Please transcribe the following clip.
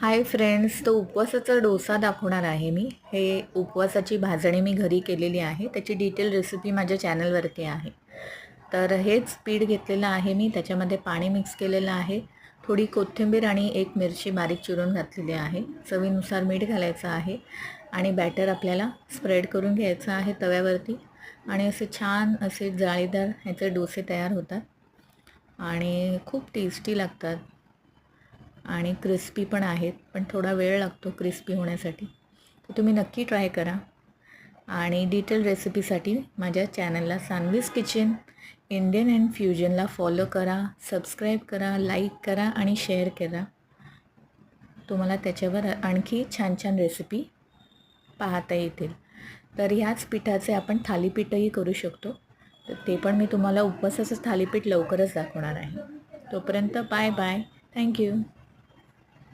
Hi friends, तो उपवासाचा डोसा दाखवणार आहे मी. हे उपवासाची भाजणी मी घरी केलेली आहे. त्याची डिटेल रेसिपी माझ्या चॅनलवरती आहे. तर हेच पीठ घेतलेलं आहे मी. त्याच्यामध्ये पाणी मिक्स केलेलं आहे. थोडी कोथिंबीर आणि एक मिरची बारीक चिरून घातलेली आहे. चवीनुसार मीठ घालायचं आहे आणि बॅटर आपल्याला स्प्रेड करून घ्यायचं आहे तव्यावरती आणि असे छान असे जाळीदार ह्याचे डोसे तयार होतात आणि खूप टेस्टी लागतात. आणि क्रिस्पी पण आहेत, पण थोडा वेळ लागतो क्रिस्पी होण्यासाठी. तर तुम्ही नक्की ट्राय करा आणि डिटेल रेसिपीसाठी माझ्या चॅनलला सान्वीज किचन इंडियन अँड फ्युजनला फॉलो करा, सबस्क्राईब करा, लाईक करा आणि शेअर करा. तुम्हाला त्याच्यावर आणखी छान छान रेसिपी पाहता येतील. तर ह्याच पिठाचे आपण थालीपीठही करू शकतो. तर ते पण मी तुम्हाला उपवासाचं थालीपीठ लवकरच दाखवणार आहे. तोपर्यंत बाय बाय. थँक्यू.